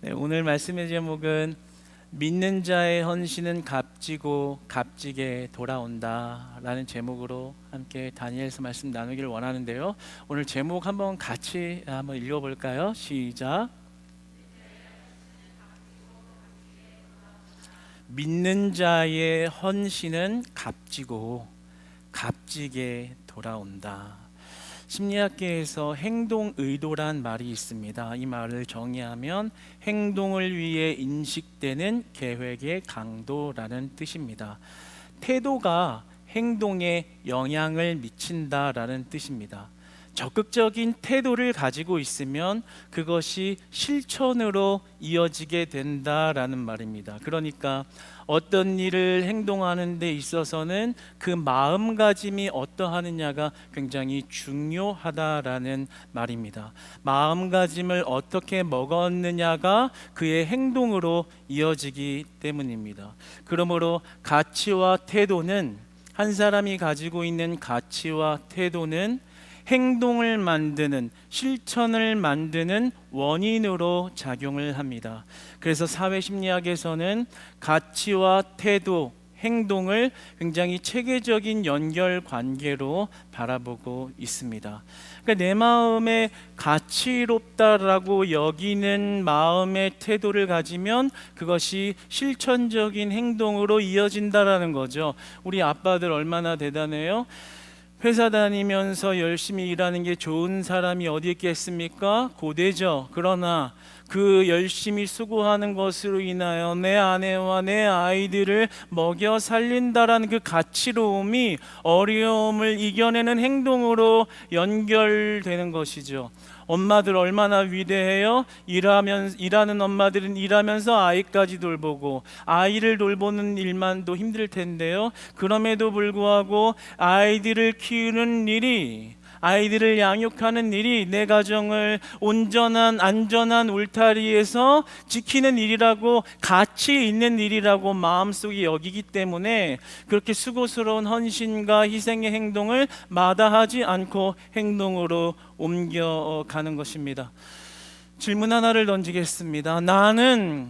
네, 오늘 말씀의 제목은 믿는 자의 헌신은 값지고 값지게 돌아온다 라는 제목으로 함께 다니엘서 말씀 나누기를 원하는데요. 오늘 제목 한번 같이 한번 읽어볼까요? 시작. 믿는 자의 헌신은 값지고 값지게 돌아온다. 심리학계에서 행동의도란 말이 있습니다. 이 말을 정의하면 행동을 위해 인식되는 계획의 강도라는 뜻입니다. 태도가 행동에 영향을 미친다라는 뜻입니다. 적극적인 태도를 가지고 있으면 그것이 실천으로 이어지게 된다라는 말입니다. 그러니까 어떤 일을 행동하는 데 있어서는 그 마음가짐이 어떠하느냐가 굉장히 중요하다라는 말입니다. 마음가짐을 어떻게 먹었느냐가 그의 행동으로 이어지기 때문입니다. 그러므로 가치와 태도는, 한 사람이 가지고 있는 가치와 태도는 행동을 만드는, 실천을 만드는 원인으로 작용을 합니다. 그래서 사회심리학에서는 가치와 태도, 행동을 굉장히 체계적인 연결관계로 바라보고 있습니다. 그러니까 내 마음에 가치롭다라고 여기는 마음의 태도를 가지면 그것이 실천적인 행동으로 이어진다라는 거죠. 우리 아빠들 얼마나 대단해요? 회사 다니면서 열심히 일하는 게 좋은 사람이 어디 있겠습니까? 고되죠. 그러나 그 열심히 수고하는 것으로 인하여 내 아내와 내 아이들을 먹여 살린다라는 그 가치로움이 어려움을 이겨내는 행동으로 연결되는 것이죠. 엄마들 얼마나 위대해요? 일하는 엄마들은 일하면서 아이까지 돌보고, 아이를 돌보는 일만도 힘들 텐데요. 그럼에도 불구하고 아이들을 키우는 일이, 아이들을 양육하는 일이 내 가정을 온전한 안전한 울타리에서 지키는 일이라고, 가치 있는 일이라고 마음속에 여기기 때문에 그렇게 수고스러운 헌신과 희생의 행동을 마다하지 않고 행동으로 옮겨가는 것입니다. 질문 하나를 던지겠습니다. 나는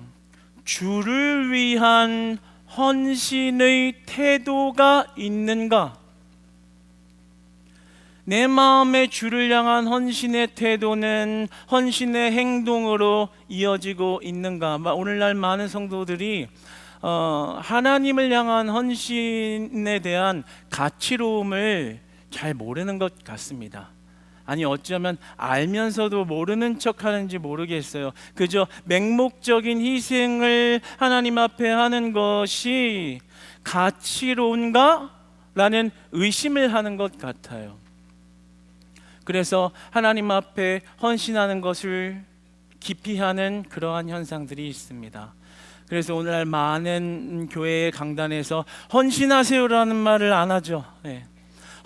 주를 위한 헌신의 태도가 있는가? 내 마음에 주를 향한 헌신의 태도는 헌신의 행동으로 이어지고 있는가? 오늘날 많은 성도들이 하나님을 향한 헌신에 대한 가치로움을 잘 모르는 것 같습니다. 아니, 어쩌면 알면서도 모르는 척 하는지 모르겠어요. 그저 맹목적인 희생을 하나님 앞에 하는 것이 가치로운가? 라는 의심을 하는 것 같아요. 그래서 하나님 앞에 헌신하는 것을 기피하는 그러한 현상들이 있습니다. 그래서 오늘날 많은 교회의 강단에서 헌신하세요라는 말을 안 하죠. 네.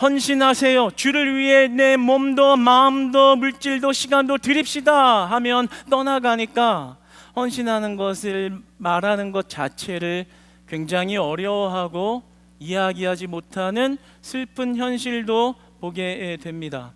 헌신하세요. 주를 위해 내 몸도 마음도 물질도 시간도 드립시다 하면 떠나가니까 헌신하는 것을 말하는 것 자체를 굉장히 어려워하고 이야기하지 못하는 슬픈 현실도 보게 됩니다.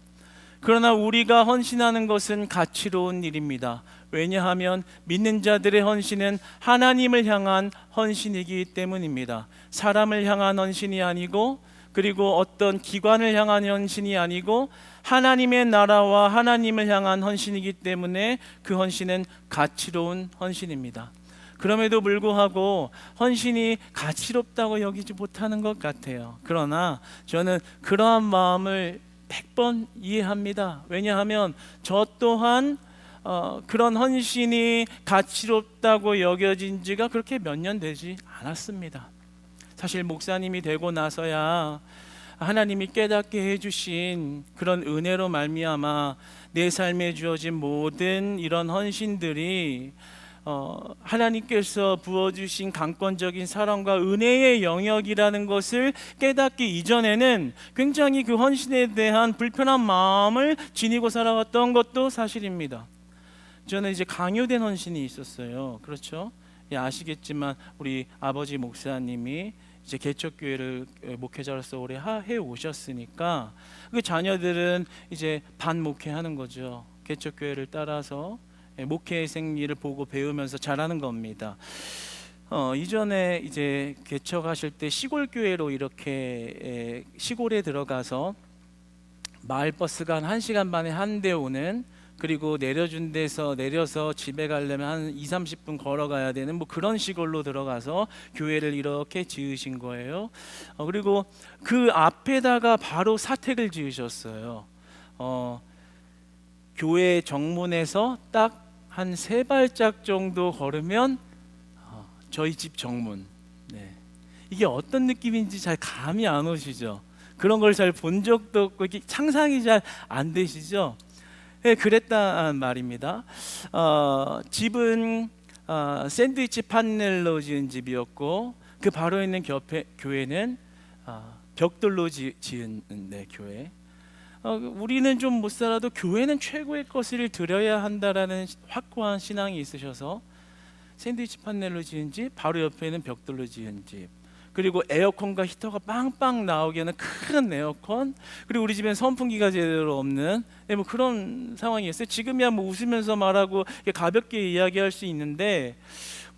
그러나 우리가 헌신하는 것은 가치로운 일입니다. 왜냐하면 믿는 자들의 헌신은 하나님을 향한 헌신이기 때문입니다. 사람을 향한 헌신이 아니고, 그리고 어떤 기관을 향한 헌신이 아니고 하나님의 나라와 하나님을 향한 헌신이기 때문에 그 헌신은 가치로운 헌신입니다. 그럼에도 불구하고 헌신이 가치롭다고 여기지 못하는 것 같아요. 그러나 저는 그러한 마음을 100번 이해합니다. 왜냐하면 저 또한 그런 헌신이 가치롭다고 여겨진 지가 그렇게 몇 년 되지 않았습니다. 사실 목사님이 되고 나서야 하나님이 깨닫게 해주신 그런 은혜로 말미암아 내 삶에 주어진 모든 이런 헌신들이 하나님께서 부어주신 강권적인 사랑과 은혜의 영역이라는 것을 깨닫기 이전에는 굉장히 그 헌신에 대한 불편한 마음을 지니고 살아왔던 것도 사실입니다. 저는 이제 강요된 헌신이 있었어요. 그렇죠? 예, 아시겠지만 우리 아버지 목사님이 이제 개척교회를 목회자로서 오래 해 오셨으니까 그 자녀들은 이제 반목회하는 거죠. 개척교회를 따라서 목회 생리를 보고 배우면서 자라는 겁니다. 이전에 이제 개척하실 때 시골 교회로 이렇게 시골에 들어가서 마을 버스가 한 1시간 반에 한 대 오는, 그리고 내려준 데서 내려서 집에 가려면 한 2, 30분 걸어가야 되는 뭐 그런 시골로 들어가서 교회를 이렇게 지으신 거예요. 그리고 그 앞에다가 바로 사택을 지으셨어요. 교회 정문에서 딱 한 3발짝 정도 걸으면 저희 집 정문. 네. 이게 어떤 느낌인지 잘 감이 안 오시죠? 그런 걸 잘 본 적도 없고 이게 상상이 잘 안 되시죠? 네, 그랬단 말입니다. 집은 샌드위치 판넬로 지은 집이었고, 그 바로 있는 곁에 교회는 벽돌로 지은 교회. 우리는 좀 못 살아도 교회는 최고의 것을 드려야 한다라는 확고한 신앙이 있으셔서 샌드위치 판넬로 지은 집, 바로 옆에는 벽돌로 지은 집, 그리고 에어컨과 히터가 빵빵 나오게 하는 큰 에어컨, 그리고 우리 집엔 선풍기가 제대로 없는 뭐 그런 상황이었어요. 지금이야 뭐 웃으면서 말하고 가볍게 이야기할 수 있는데,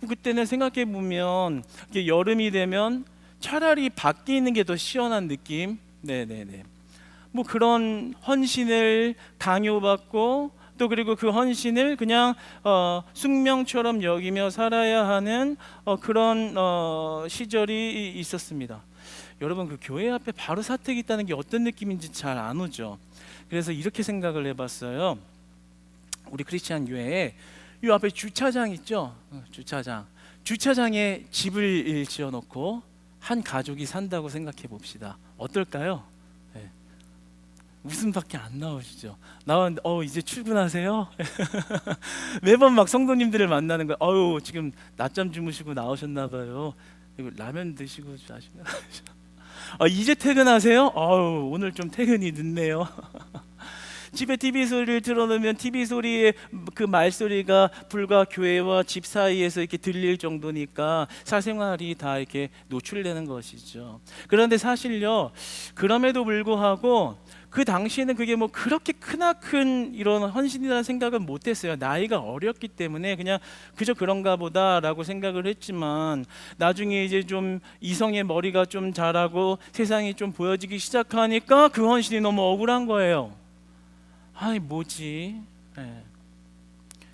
그때는 생각해 보면 여름이 되면 차라리 밖에 있는 게 더 시원한 느낌. 네네네. 뭐 그런 헌신을 강요받고, 또 그리고 그 헌신을 그냥 숙명처럼 여기며 살아야 하는 그런 시절이 있었습니다. 여러분, 그 교회 앞에 바로 사택이 있다는 게 어떤 느낌인지 잘 안 오죠. 그래서 이렇게 생각을 해봤어요. 우리 크리스찬 교회에 이 앞에 주차장 있죠. 주차장에 집을 지어놓고 한 가족이 산다고 생각해 봅시다. 어떨까요? 웃음밖에 안 나오시죠? 나왔는데 이제 출근하세요? 매번 막 성도님들을 만나는 거예요. 지금 낮잠 주무시고 나오셨나 봐요. 이거 라면 드시고 자시나? 이제 퇴근하세요? 오늘 좀 퇴근이 늦네요. 집에 TV 소리를 틀어놓으면 TV 소리에 그 말소리가 불과 교회와 집 사이에서 이렇게 들릴 정도니까 사생활이 다 이렇게 노출되는 것이죠. 그런데 사실요, 그럼에도 불구하고 그 당시에는 그게 뭐 그렇게 크나큰 이런 헌신이라는 생각은 못했어요. 나이가 어렸기 때문에 그냥 그저 그런가 보다라고 생각을 했지만, 나중에 이제 좀 이성의 머리가 좀 자라고 세상이 좀 보여지기 시작하니까 그 헌신이 너무 억울한 거예요. 아니 뭐지?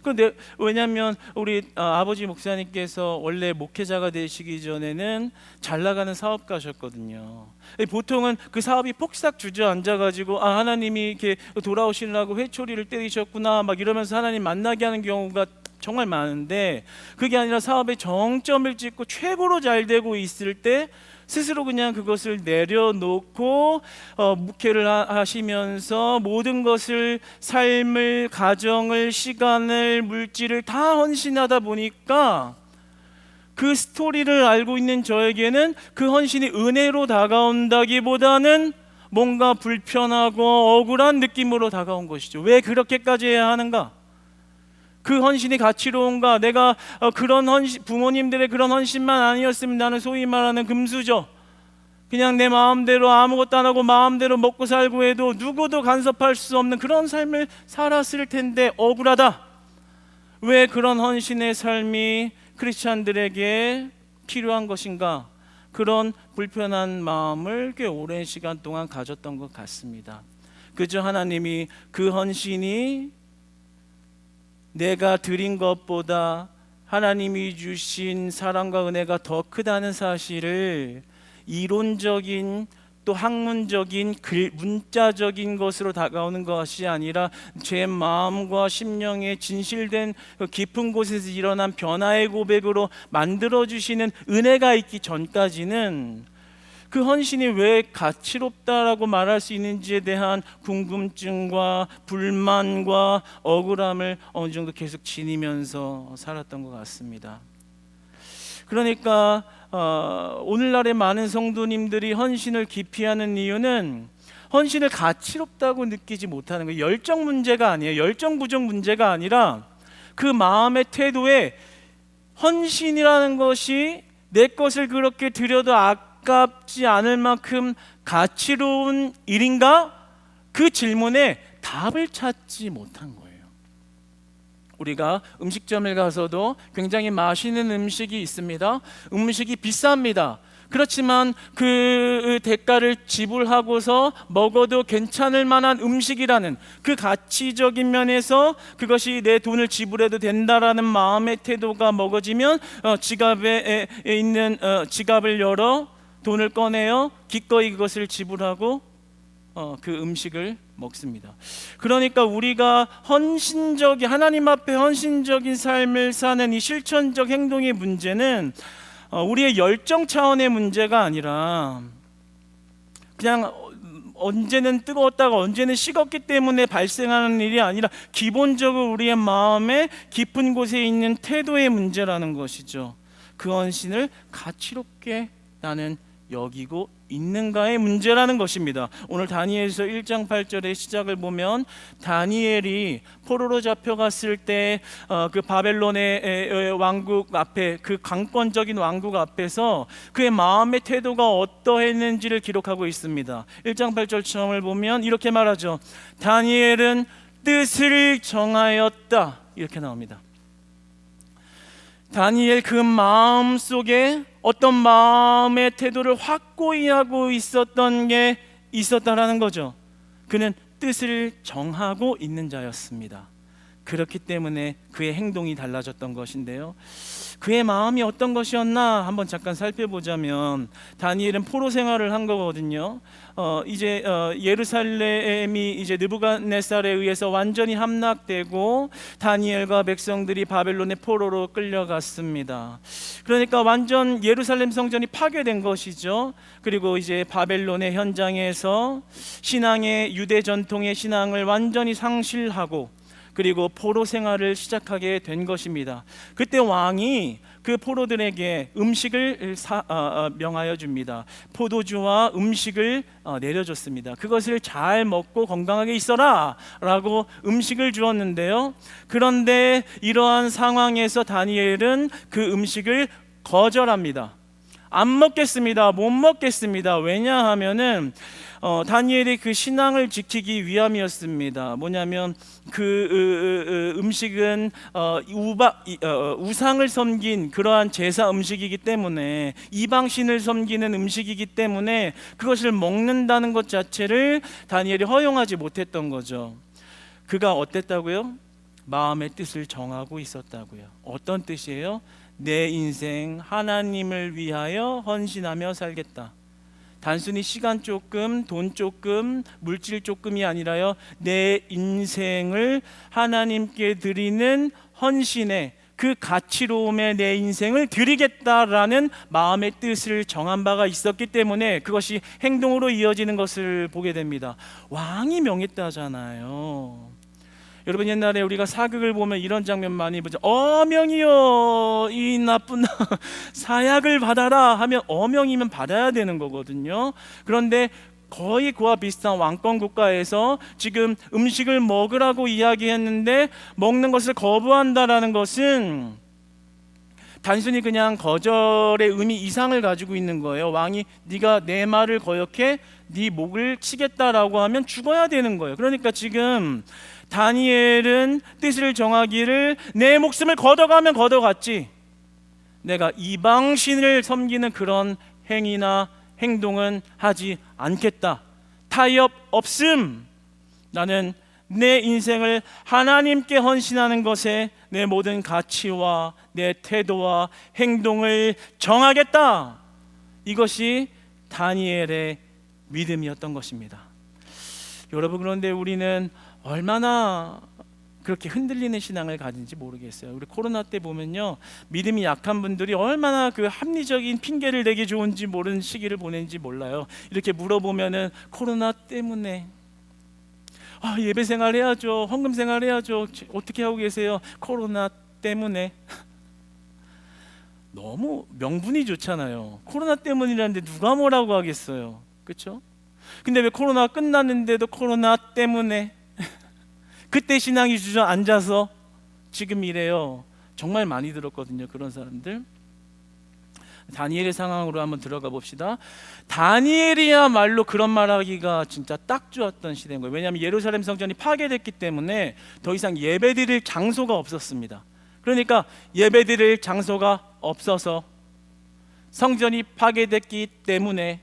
근데 왜냐하면 우리 아버지 목사님께서 원래 목회자가 되시기 전에는 잘 나가는 사업가셨거든요. 보통은 그 사업이 폭삭 주저앉아가지고 하나님이 이렇게 돌아오시느라고 회초리를 때리셨구나 막 이러면서 하나님 만나게 하는 경우가 정말 많은데, 그게 아니라 사업에 정점을 찍고 최고로 잘 되고 있을 때 스스로 그냥 그것을 내려놓고 목회를 하시면서 모든 것을, 삶을, 가정을, 시간을, 물질을 다 헌신하다 보니까 그 스토리를 알고 있는 저에게는 그 헌신이 은혜로 다가온다기보다는 뭔가 불편하고 억울한 느낌으로 다가온 것이죠. 왜 그렇게까지 해야 하는가? 그 헌신이 가치로운가? 내가 그런 헌신, 부모님들의 그런 헌신만 아니었으면 나는 소위 말하는 금수저, 그냥 내 마음대로 아무것도 안 하고 마음대로 먹고 살고 해도 누구도 간섭할 수 없는 그런 삶을 살았을 텐데 억울하다. 왜 그런 헌신의 삶이 크리스찬들에게 필요한 것인가? 그런 불편한 마음을 꽤 오랜 시간 동안 가졌던 것 같습니다. 그저 하나님이 그 헌신이 내가 드린 것보다 하나님이 주신 사랑과 은혜가 더 크다는 사실을 이론적인, 또 학문적인, 문자적인 것으로 다가오는 것이 아니라 제 마음과 심령에 진실된 깊은 곳에서 일어난 변화의 고백으로 만들어주시는 은혜가 있기 전까지는 그 헌신이 왜 가치롭다라고 말할 수 있는지에 대한 궁금증과 불만과 억울함을 어느 정도 계속 지니면서 살았던 것 같습니다. 그러니까 오늘날의 많은 성도님들이 헌신을 기피하는 이유는 헌신을 가치롭다고 느끼지 못하는 거예요. 열정 문제가 아니에요. 열정 부족 문제가 아니라 그 마음의 태도에 헌신이라는 것이 내 것을 그렇게 드려도 아깝지 않을 만큼 가치로운 일인가? 그 질문에 답을 찾지 못한 거예요. 우리가 음식점을 가서도 굉장히 맛있는 음식이 있습니다. 음식이 비쌉니다. 그렇지만 그 대가를 지불하고서 먹어도 괜찮을 만한 음식이라는 그 가치적인 면에서 그것이 내 돈을 지불해도 된다라는 마음의 태도가 먹어지면 지갑에 있는 지갑을 열어 돈을 꺼내어 기꺼이 그것을 지불하고 그 음식을 먹습니다. 그러니까 우리가 하나님 앞에 헌신적인 삶을 사는 이 실천적 행동의 문제는 우리의 열정 차원의 문제가 아니라 그냥 언제는 뜨거웠다가 언제는 식었기 때문에 발생하는 일이 아니라 기본적으로 우리의 마음의 깊은 곳에 있는 태도의 문제라는 것이죠. 그 헌신을 가치롭게 나는 여기고 있는가의 문제라는 것입니다. 오늘 다니엘서 1장 8절의 시작을 보면 다니엘이 포로로 잡혀갔을 때 그 바벨론의 왕국 앞에, 그 강권적인 왕국 앞에서 그의 마음의 태도가 어떠했는지를 기록하고 있습니다. 1장 8절 처음을 보면 이렇게 말하죠. 다니엘은 뜻을 정하였다, 이렇게 나옵니다. 다니엘 그 마음 속에 어떤 마음의 태도를 확고히 하고 있었던 게 있었다라는 거죠. 그는 뜻을 정하고 있는 자였습니다. 그렇기 때문에 그의 행동이 달라졌던 것인데요. 그의 마음이 어떤 것이었나 한번 잠깐 살펴보자면 다니엘은 포로 생활을 한 거거든요. 이제 예루살렘이 이제 느부갓네살에 의해서 완전히 함락되고 다니엘과 백성들이 바벨론의 포로로 끌려갔습니다. 그러니까 완전 예루살렘 성전이 파괴된 것이죠. 그리고 이제 바벨론의 현장에서 신앙의 유대 전통의 신앙을 완전히 상실하고 그리고 포로 생활을 시작하게 된 것입니다. 그때 왕이 그 포로들에게 음식을 명하여 줍니다. 포도주와 음식을 내려줬습니다. 그것을 잘 먹고 건강하게 있어라 라고 음식을 주었는데요. 그런데 이러한 상황에서 다니엘은 그 음식을 거절합니다. 안 먹겠습니다. 못 먹겠습니다. 왜냐하면은 다니엘이 그 신앙을 지키기 위함이었습니다. 뭐냐면 그 음식은 우상을 섬긴 그러한 제사 음식이기 때문에, 이방신을 섬기는 음식이기 때문에 그것을 먹는다는 것 자체를 다니엘이 허용하지 못했던 거죠. 그가 어땠다고요? 마음의 뜻을 정하고 있었다고요. 어떤 뜻이에요? 내 인생 하나님을 위하여 헌신하며 살겠다. 단순히 시간 조금, 돈 조금, 물질 조금이 아니라요, 내 인생을 하나님께 드리는 헌신에, 그 가치로움에 내 인생을 드리겠다라는 마음의 뜻을 정한 바가 있었기 때문에 그것이 행동으로 이어지는 것을 보게 됩니다. 왕이 명했다잖아요. 여러분, 옛날에 우리가 사극을 보면 이런 장면 많이 보죠. 어명이여 이 나쁜 사약을 받아라 하면 어명이면 받아야 되는 거거든요. 그런데 거의 그와 비슷한 왕권 국가에서 지금 음식을 먹으라고 이야기했는데 먹는 것을 거부한다라는 것은 단순히 그냥 거절의 의미 이상을 가지고 있는 거예요. 왕이 네가 내 말을 거역해 네 목을 치겠다라고 하면 죽어야 되는 거예요. 그러니까 지금 다니엘은 뜻을 정하기를 내 목숨을 걷어가면 걷어갔지, 내가 이방신을 섬기는 그런 행위나 행동은 하지 않겠다. 타협 없음. 나는 내 인생을 하나님께 헌신하는 것에 내 모든 가치와 내 태도와 행동을 정하겠다. 이것이 다니엘의 믿음이었던 것입니다. 여러분, 그런데 우리는 얼마나 그렇게 흔들리는 신앙을 가진지 모르겠어요. 우리 코로나 때 보면요, 믿음이 약한 분들이 얼마나 그 합리적인 핑계를 대기 좋은지 모르는 시기를 보낸지 몰라요. 이렇게 물어보면은 코로나 때문에, 예배 생활 해야죠, 헌금 생활 해야죠, 어떻게 하고 계세요? 코로나 때문에. 너무 명분이 좋잖아요. 코로나 때문이라는데 누가 뭐라고 하겠어요, 그렇죠? 근데 왜 코로나 끝났는데도 코로나 때문에 그때 신앙이 주저앉아서 지금 이래요. 정말 많이 들었거든요, 그런 사람들. 다니엘의 상황으로 한번 들어가 봅시다. 다니엘이야말로 그런 말하기가 진짜 딱 좋았던 시대인 거예요. 왜냐하면 예루살렘 성전이 파괴됐기 때문에 더 이상 예배드릴 장소가 없었습니다. 그러니까 예배드릴 장소가 없어서 성전이 파괴됐기 때문에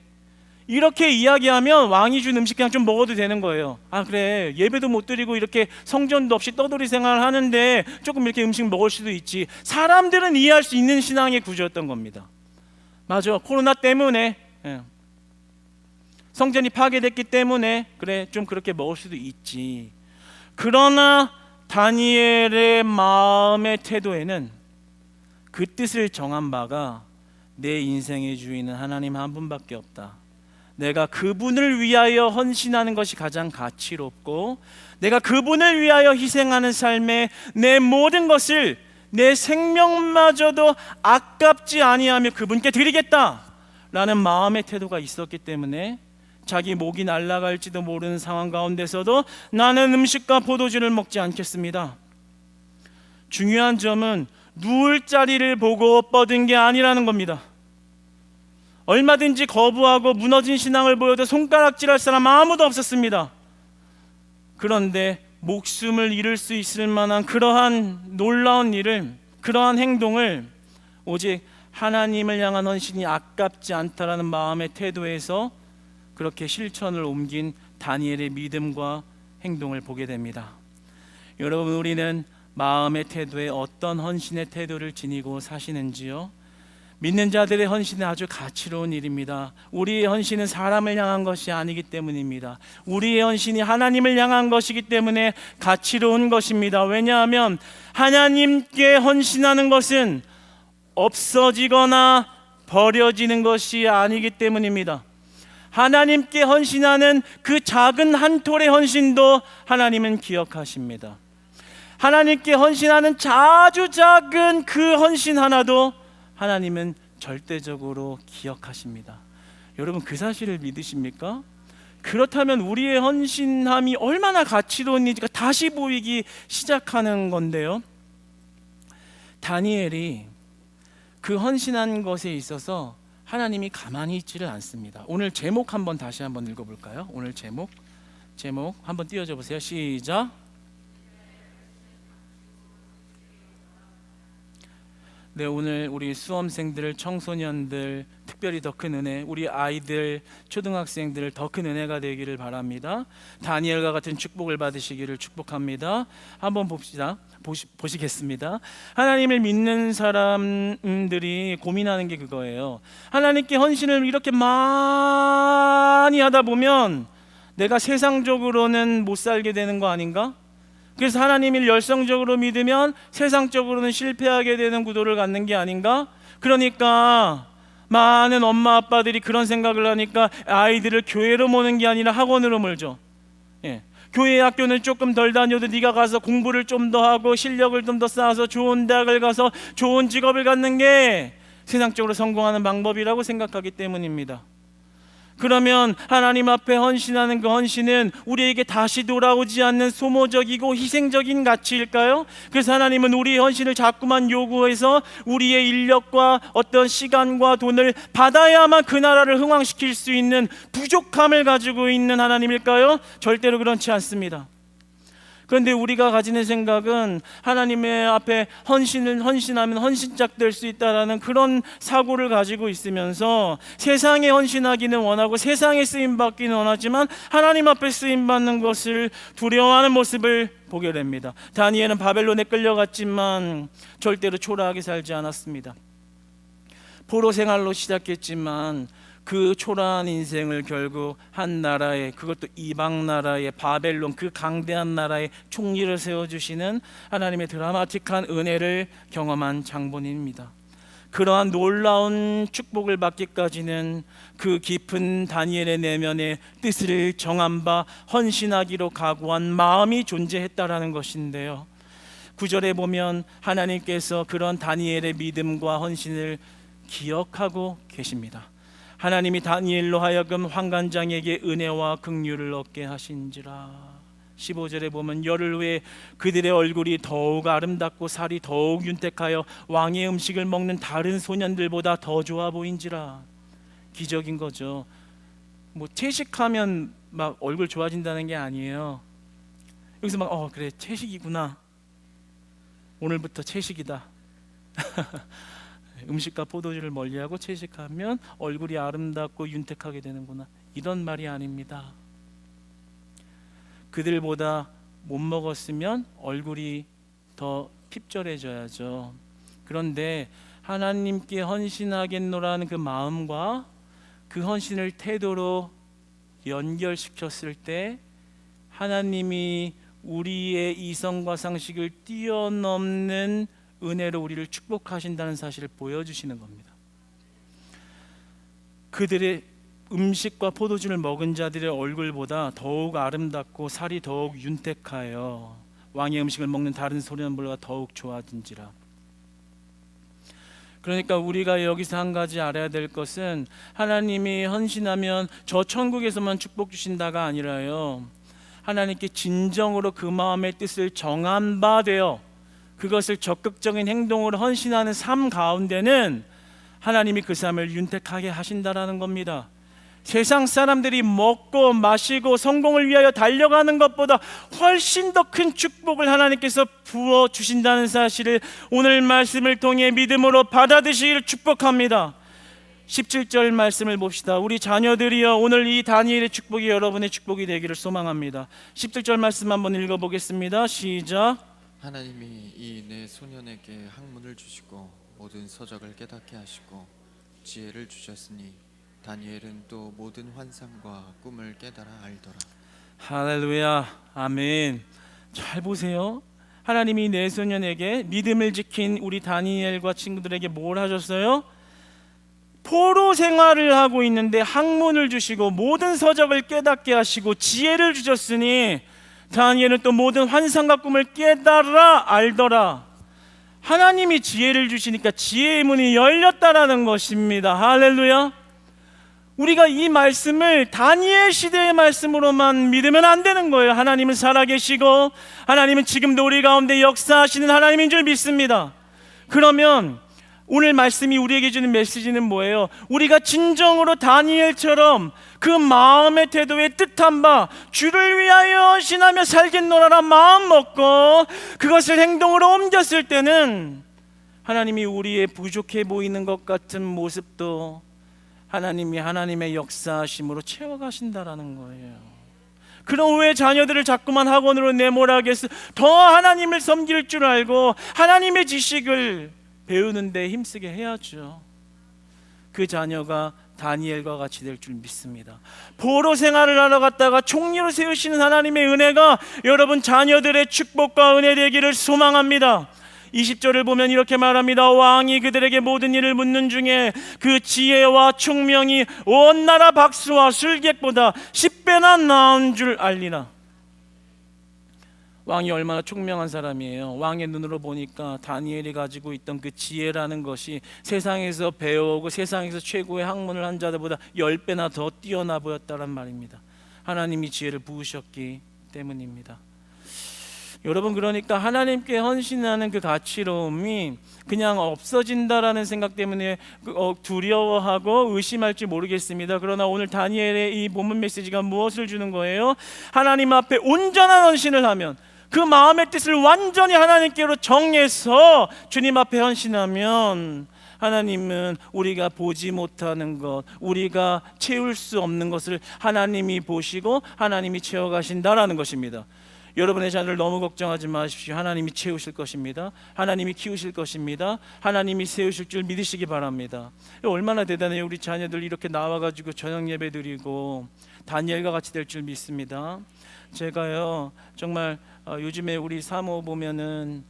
이렇게 이야기하면 왕이 준 음식 그냥 좀 먹어도 되는 거예요. 아 그래, 예배도 못 드리고 이렇게 성전도 없이 떠돌이 생활을 하는데 조금 이렇게 음식 먹을 수도 있지. 사람들은 이해할 수 있는 신앙의 구조였던 겁니다. 맞아, 코로나 때문에 성전이 파괴됐기 때문에 그래 좀 그렇게 먹을 수도 있지. 그러나 다니엘의 마음의 태도에는 그 뜻을 정한 바가 내 인생의 주인은 하나님 한 분밖에 없다. 내가 그분을 위하여 헌신하는 것이 가장 가치롭고 내가 그분을 위하여 희생하는 삶에 내 모든 것을, 내 생명마저도 아깝지 아니하며 그분께 드리겠다라는 마음의 태도가 있었기 때문에 자기 목이 날아갈지도 모르는 상황 가운데서도 나는 음식과 포도주를 먹지 않겠습니다. 중요한 점은 누울 자리를 보고 뻗은 게 아니라는 겁니다. 얼마든지 거부하고 무너진 신앙을 보여도 손가락질할 사람 아무도 없었습니다. 그런데 목숨을 잃을 수 있을 만한 그러한 놀라운 일을, 그러한 행동을 오직 하나님을 향한 헌신이 아깝지 않다라는 마음의 태도에서 그렇게 실천을 옮긴 다니엘의 믿음과 행동을 보게 됩니다. 여러분, 우리는 마음의 태도에 어떤 헌신의 태도를 지니고 사시는지요? 믿는 자들의 헌신은 아주 가치로운 일입니다. 우리의 헌신은 사람을 향한 것이 아니기 때문입니다. 우리의 헌신이 하나님을 향한 것이기 때문에 가치로운 것입니다. 왜냐하면 하나님께 헌신하는 것은 없어지거나 버려지는 것이 아니기 때문입니다. 하나님께 헌신하는 그 작은 한 톨의 헌신도 하나님은 기억하십니다. 하나님께 헌신하는 아주 작은 그 헌신 하나도 하나님은 절대적으로 기억하십니다. 여러분, 그 사실을 믿으십니까? 그렇다면 우리의 헌신함이 얼마나 가치로운지가 다시 보이기 시작하는 건데요. 다니엘이 그 헌신한 것에 있어서 하나님이 가만히 있지를 않습니다. 오늘 제목 한번 다시 한번 읽어볼까요? 오늘 제목 한번 띄워줘 보세요. 시작. 네, 오늘 우리 수험생들, 청소년들, 특별히 더 큰 은혜, 우리 아이들, 초등학생들 더 큰 은혜가 되기를 바랍니다. 다니엘과 같은 축복을 받으시기를 축복합니다. 한번 봅시다. 보시겠습니다. 하나님을 믿는 사람들이 고민하는 게 그거예요. 하나님께 헌신을 이렇게 많이 하다 보면 내가 세상적으로는 못 살게 되는 거 아닌가? 그래서 하나님을 열성적으로 믿으면 세상적으로는 실패하게 되는 구도를 갖는 게 아닌가? 그러니까 많은 엄마 아빠들이 그런 생각을 하니까 아이들을 교회로 모는 게 아니라 학원으로 몰죠. 교회 학교는 조금 덜 다녀도 네가 가서 공부를 좀 더 하고 실력을 좀 더 쌓아서 좋은 대학을 가서 좋은 직업을 갖는 게 세상적으로 성공하는 방법이라고 생각하기 때문입니다. 그러면 하나님 앞에 헌신하는 그 헌신은 우리에게 다시 돌아오지 않는 소모적이고 희생적인 가치일까요? 그래서 하나님은 우리의 헌신을 자꾸만 요구해서 우리의 인력과 어떤 시간과 돈을 받아야만 그 나라를 흥왕시킬 수 있는 부족함을 가지고 있는 하나님일까요? 절대로 그렇지 않습니다. 그런데 우리가 가지는 생각은 하나님의 앞에 헌신하면 헌신짝 될 수 있다라는 그런 사고를 가지고 있으면서 세상에 헌신하기는 원하고 세상에 쓰임 받기는 원하지만 하나님 앞에 쓰임 받는 것을 두려워하는 모습을 보게 됩니다. 다니엘은 바벨론에 끌려갔지만 절대로 초라하게 살지 않았습니다. 포로 생활로 시작했지만 그 초라한 인생을 결국 한 나라의, 그것도 이방 나라의 바벨론, 그 강대한 나라의 총리를 세워주시는 하나님의 드라마틱한 은혜를 경험한 장본인입니다. 그러한 놀라운 축복을 받기까지는 그 깊은 다니엘의 내면에 뜻을 정한 바 헌신하기로 각오한 마음이 존재했다라는 것인데요, 9절에 보면 하나님께서 그런 다니엘의 믿음과 헌신을 기억하고 계십니다. 하나님이 다니엘로 하여금 환관장에게 은혜와 긍휼을 얻게 하신지라. 15절에 보면 열흘 후에 그들의 얼굴이 더욱 아름답고 살이 더욱 윤택하여 왕의 음식을 먹는 다른 소년들보다 더 좋아 보인지라. 기적인 거죠. 뭐 채식하면 막 얼굴 좋아진다는 게 아니에요. 여기서 막 그래 채식이구나, 오늘부터 채식이다. 음식과 포도주를 멀리하고 채식하면 얼굴이 아름답고 윤택하게 되는구나, 이런 말이 아닙니다. 그들보다 못 먹었으면 얼굴이 더 핍절해져야죠. 그런데 하나님께 헌신하겠노라는 그 마음과 그 헌신을 태도로 연결시켰을 때 하나님이 우리의 이성과 상식을 뛰어넘는 은혜로 우리를 축복하신다는 사실을 보여주시는 겁니다. 그들의 음식과 포도주를 먹은 자들의 얼굴보다 더욱 아름답고 살이 더욱 윤택하여 왕의 음식을 먹는 다른 소년들보다 더욱 좋아진지라. 그러니까 우리가 여기서 한 가지 알아야 될 것은 하나님이 헌신하면 저 천국에서만 축복 주신다가 아니라요, 하나님께 진정으로 그 마음의 뜻을 정한 바 되어 그것을 적극적인 행동으로 헌신하는 삶 가운데는 하나님이 그 삶을 윤택하게 하신다라는 겁니다. 세상 사람들이 먹고 마시고 성공을 위하여 달려가는 것보다 훨씬 더 큰 축복을 하나님께서 부어 주신다는 사실을 오늘 말씀을 통해 믿음으로 받아들이시기를 축복합니다. 17절 말씀을 봅시다. 우리 자녀들이여, 오늘 이 다니엘의 축복이 여러분의 축복이 되기를 소망합니다. 17절 말씀 한번 읽어보겠습니다. 시작. 하나님이 이 내 소년에게 학문을 주시고 모든 서적을 깨닫게 하시고 지혜를 주셨으니 다니엘은 또 모든 환상과 꿈을 깨달아 알더라. 할렐루야, 아멘. 잘 보세요. 하나님이 내 소년에게 믿음을 지킨 우리 다니엘과 친구들에게 뭘 하셨어요? 포로 생활을 하고 있는데 학문을 주시고 모든 서적을 깨닫게 하시고 지혜를 주셨으니 다니엘은 또 모든 환상과 꿈을 깨달아 알더라. 하나님이 지혜를 주시니까 지혜의 문이 열렸다라는 것입니다. 할렐루야. 우리가 이 말씀을 다니엘 시대의 말씀으로만 믿으면 안 되는 거예요. 하나님은 살아계시고 하나님은 지금도 우리 가운데 역사하시는 하나님인 줄 믿습니다. 그러면 오늘 말씀이 우리에게 주는 메시지는 뭐예요? 우리가 진정으로 다니엘처럼 그 마음의 태도의 뜻한 바 주를 위하여 헌신하며 살겠노라라 마음 먹고 그것을 행동으로 옮겼을 때는 하나님이 우리의 부족해 보이는 것 같은 모습도 하나님이 하나님의 역사하심으로 채워가신다라는 거예요. 그럼 왜 자녀들을 자꾸만 학원으로 내몰아겠어? 더 하나님을 섬길 줄 알고 하나님의 지식을 배우는데 힘쓰게 해야죠. 그 자녀가 다니엘과 같이 될 줄 믿습니다. 포로 생활을 하러 갔다가 총리로 세우시는 하나님의 은혜가 여러분 자녀들의 축복과 은혜 되기를 소망합니다. 20절을 보면 이렇게 말합니다. 왕이 그들에게 모든 일을 묻는 중에 그 지혜와 총명이 온 나라 박수와 술객보다 10배나 나은 줄 알리나. 왕이 얼마나 총명한 사람이에요. 왕의 눈으로 보니까 다니엘이 가지고 있던 그 지혜라는 것이 세상에서 배우고 세상에서 최고의 학문을 한 자들보다 10배나 더 뛰어나 보였다란 말입니다. 하나님이 지혜를 부으셨기 때문입니다. 여러분, 그러니까 하나님께 헌신하는 그 가치로움이 그냥 없어진다라는 생각 때문에 두려워하고 의심할지 모르겠습니다. 그러나 오늘 다니엘의 이 본문 메시지가 무엇을 주는 거예요? 하나님 앞에 온전한 헌신을 하면, 그 마음의 뜻을 완전히 하나님께로 정해서 주님 앞에 헌신하면 하나님은 우리가 보지 못하는 것, 우리가 채울 수 없는 것을 하나님이 보시고 하나님이 채워가신다라는 것입니다. 여러분의 자녀를 너무 걱정하지 마십시오. 하나님이 채우실 것입니다. 하나님이 키우실 것입니다. 하나님이 세우실 줄 믿으시기 바랍니다. 얼마나 대단해요. 우리 자녀들 이렇게 나와가지고 저녁 예배 드리고 다니엘과 같이 될 줄 믿습니다. 제가요 정말 요즘에 우리 사모 보면은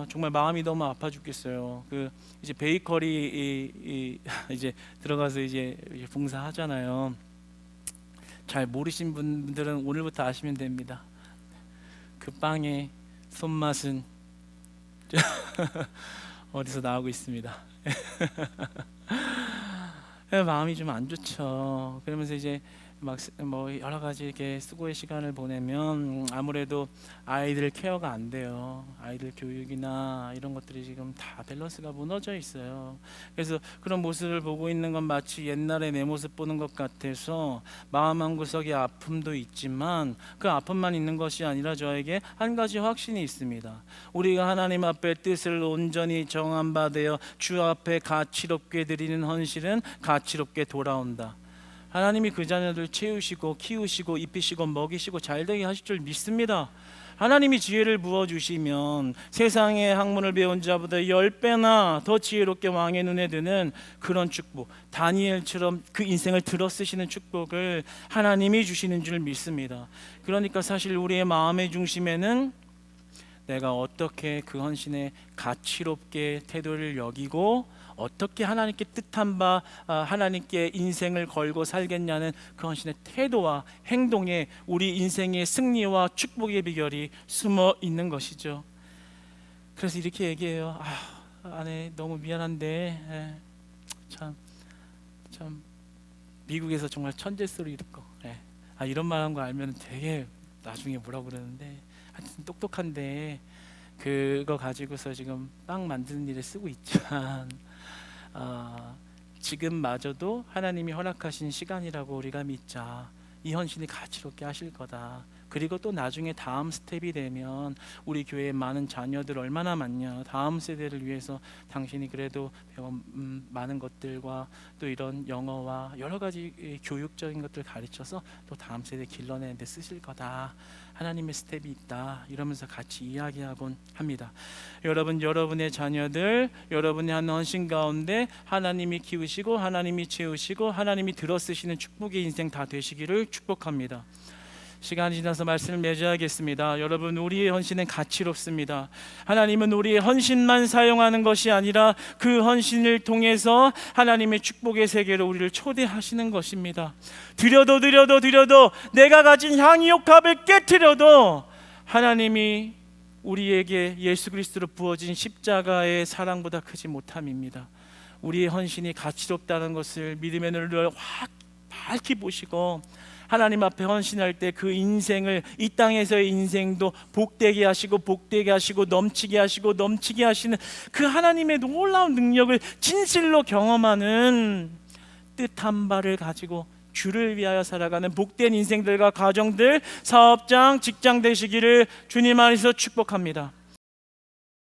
정말 마음이 너무 아파 죽겠어요. 그 이제 베이커리 이제 들어가서 이제 봉사하잖아요. 잘 모르신 분들은 오늘부터 아시면 됩니다. 그 빵의 손맛은 어디서 나오고 있습니다. 마음이 좀 안 좋죠. 그러면서 이제 뭐 여러 가지 이렇게 수고의 시간을 보내면 아무래도 아이들 케어가 안 돼요. 아이들 교육이나 이런 것들이 지금 다 밸런스가 무너져 있어요. 그래서 그런 모습을 보고 있는 건 마치 옛날에 내 모습 보는 것 같아서 마음 한구석에 아픔도 있지만 그 아픔만 있는 것이 아니라 저에게 한 가지 확신이 있습니다. 우리가 하나님 앞에 뜻을 온전히 정한 바 되어 주 앞에 가치롭게 드리는 헌신은 가치롭게 돌아온다. 하나님이 그 자녀들 채우시고 키우시고 입히시고 먹이시고 잘되게 하실 줄 믿습니다. 하나님이 지혜를 부어주시면 세상의 학문을 배운 자보다 10배나 더 지혜롭게 왕의 눈에 드는 그런 축복, 다니엘처럼 그 인생을 들어쓰시는 축복을 하나님이 주시는 줄 믿습니다. 그러니까 사실 우리의 마음의 중심에는 내가 어떻게 그 헌신에 가치롭게 태도를 여기고 어떻게 하나님께 뜻한 바 하나님께 인생을 걸고 살겠냐는 그 헌신의 태도와 행동에 우리 인생의 승리와 축복의 비결이 숨어 있는 것이죠. 그래서 이렇게 얘기해요. 아내 너무 미안한데 참 미국에서 정말 천재 소리 듣고 이런 말 한 거 알면 되게 나중에 뭐라 그러는데 하여튼 똑똑한데 그거 가지고서 지금 빵 만드는 일에 쓰고 있지만 지금마저도 하나님이 허락하신 시간이라고 우리가 믿자. 이 헌신이 가치롭게 하실 거다. 그리고 또 나중에 다음 스텝이 되면 우리 교회에 많은 자녀들 얼마나 많냐. 다음 세대를 위해서 당신이 그래도 배운 많은 것들과 또 이런 영어와 여러 가지 교육적인 것들 가르쳐서 또 다음 세대 길러내는 데 쓰실 거다. 하나님의 스텝이 있다. 이러면서 같이 이야기하곤 합니다. 여러분, 여러분의 자녀들, 여러분의 한 헌신 가운데 하나님이 키우시고 하나님이 채우시고 하나님이 들어쓰시는 축복의 인생 다 되시기를 축복합니다. 시간이 지나서 말씀을 맺어야겠습니다. 여러분, 우리의 헌신은 가치롭습니다. 하나님은 우리의 헌신만 사용하는 것이 아니라 그 헌신을 통해서 하나님의 축복의 세계로 우리를 초대하시는 것입니다. 드려도 내가 가진 향유옥합을 깨트려도 하나님이 우리에게 예수 그리스도로 부어진 십자가의 사랑보다 크지 못함입니다. 우리의 헌신이 가치롭다는 것을 믿음의 눈으로 확 밝히 보시고 하나님 앞에 헌신할 때 그 인생을 이 땅에서의 인생도 복되게 하시고 넘치게 하시는 그 하나님의 놀라운 능력을 진실로 경험하는 뜻한 바를 가지고 주를 위하여 살아가는 복된 인생들과 가정들, 사업장, 직장 되시기를 주님 안에서 축복합니다.